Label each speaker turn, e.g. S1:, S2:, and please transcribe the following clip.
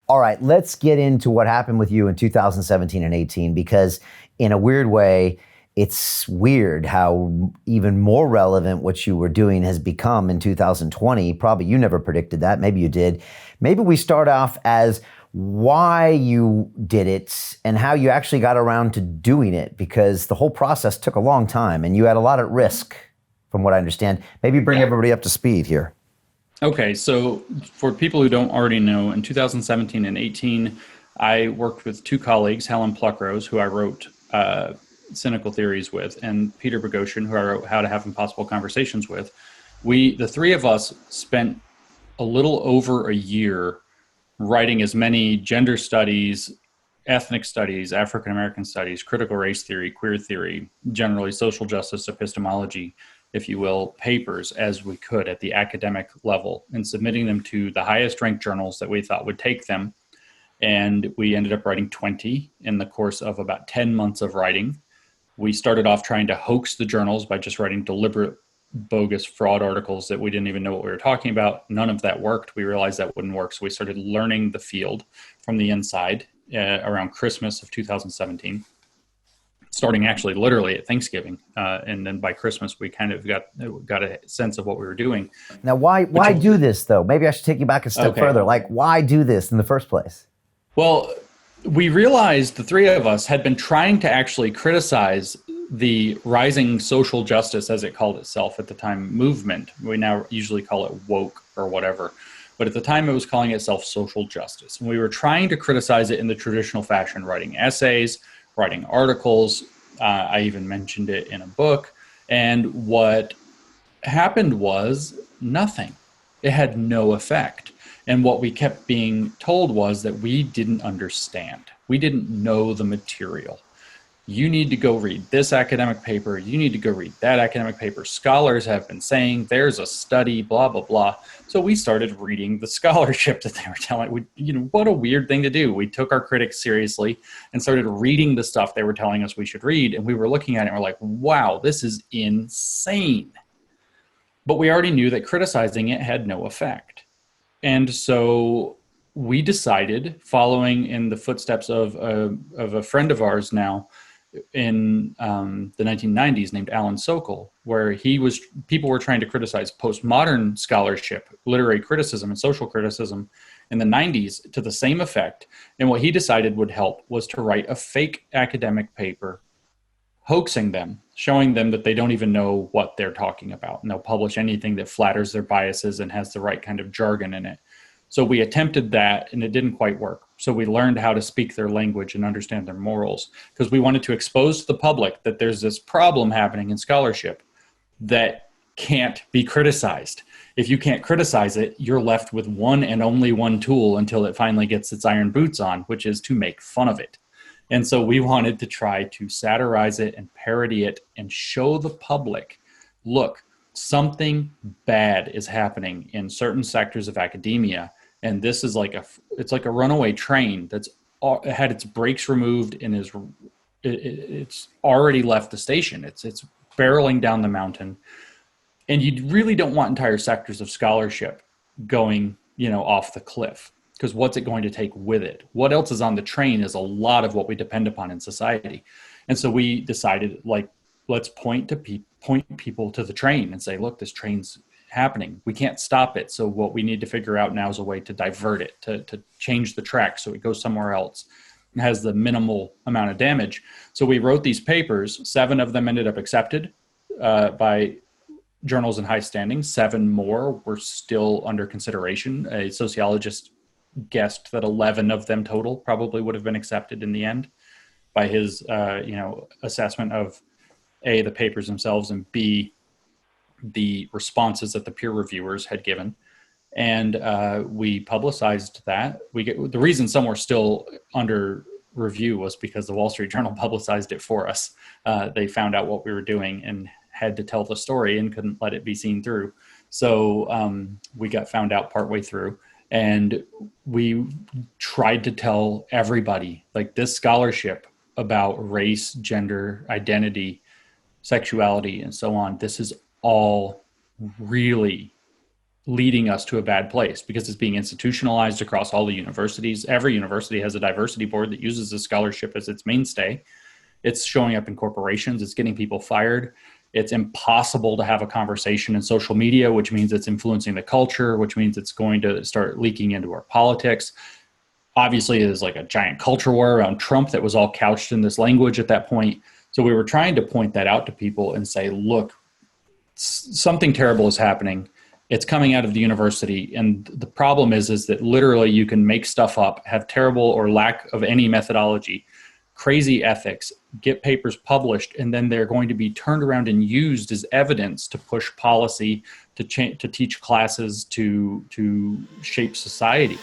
S1: All right, let's get into what happened with you in 2017 and 18, because in a weird way, it's weird how even more relevant what you were doing has become in 2020. Probably you never predicted that. Maybe you did. Maybe we start off as why you did it and how you actually got around to doing it, because the whole process took a long time and you had a lot at risk, from what I understand. Maybe bring everybody up to speed here.
S2: Okay, so for people who don't already know, in 2017 and 18, I worked with two colleagues, Helen Pluckrose, who I wrote Cynical Theories with, and Peter Boghossian, who I wrote How to Have Impossible Conversations with. The three of us, spent a little over a year writing as many gender studies, ethnic studies, African American studies, critical race theory, queer theory, generally social justice epistemology, if you will, papers as we could at the academic level, and submitting them to the highest ranked journals that we thought would take them. And we ended up writing 20 in the course of about 10 months of writing. We started off trying to hoax the journals by just writing deliberate, bogus fraud articles that we didn't even know what we were talking about. None of that worked. We realized that wouldn't work. So we started learning the field from the inside around Christmas of 2017. Starting actually literally at Thanksgiving. And then by Christmas, we kind of got a sense of what we were doing.
S1: Now, why do this, though? Maybe I should take you back a step further. Like, why do this in the first place?
S2: Well, we realized the three of us had been trying to actually criticize the rising social justice, as it called itself at the time, movement. We now usually call it woke or whatever. But at the time, it was calling itself social justice. And we were trying to criticize it in the traditional fashion, writing essays, writing articles. I even mentioned it in a book. And what happened was nothing. It had no effect. And what we kept being told was that we didn't understand. We didn't know the material. You need to go read this academic paper. You need to go read that academic paper. Scholars have been saying there's a study, blah, blah, blah. So we started reading the scholarship that they were telling. What a weird thing to do. We took our critics seriously and started reading the stuff they were telling us we should read. And we were looking at it and we're like, wow, this is insane. But we already knew that criticizing it had no effect. And so we decided, following in the footsteps of a friend of ours now, in the 1990s, named Alan Sokol, where people were trying to criticize postmodern scholarship, literary criticism, and social criticism in the 90s to the same effect. And what he decided would help was to write a fake academic paper, hoaxing them, showing them that they don't even know what they're talking about, and they'll publish anything that flatters their biases and has the right kind of jargon in it. So we attempted that, and it didn't quite work. So we learned how to speak their language and understand their morals, because we wanted to expose to the public that there's this problem happening in scholarship that can't be criticized. If you can't criticize it, you're left with one and only one tool until it finally gets its iron boots on, which is to make fun of it. And so we wanted to try to satirize it and parody it and show the public, look, something bad is happening in certain sectors of academia. And this is it's like a runaway train that's had its brakes removed and it's already left the station. It's barreling down the mountain, and you really don't want entire sectors of scholarship going, off the cliff, because what's it going to take with it? What else is on the train is a lot of what we depend upon in society. And so we decided, let's point people to the train and say, look, this train's happening. We can't stop it. So what we need to figure out now is a way to divert it, to change the track so it goes somewhere else and has the minimal amount of damage. So we wrote these papers. 7 of them ended up accepted by journals in high standing. 7 more were still under consideration. A sociologist guessed that 11 of them total probably would have been accepted in the end by his assessment of A, the papers themselves, and B, the responses that the peer reviewers had given. And we publicized that. The reason some were still under review was because the Wall Street Journal publicized it for us. They found out what we were doing and had to tell the story and couldn't let it be seen through. So we got found out partway through. And we tried to tell everybody, this scholarship about race, gender, identity, sexuality, and so on, this is all really leading us to a bad place because it's being institutionalized across all the universities. Every university has a diversity board that uses the scholarship as its mainstay. It's showing up in corporations. It's getting people fired. It's impossible to have a conversation in social media, which means it's influencing the culture, which means it's going to start leaking into our politics. Obviously, there's like a giant culture war around Trump that was all couched in this language at that point. So we were trying to point that out to people and say, look, something terrible is happening. It's coming out of the university. And the problem is that literally you can make stuff up, have terrible or lack of any methodology, crazy ethics, get papers published, and then they're going to be turned around and used as evidence to push policy, to teach classes, to shape society.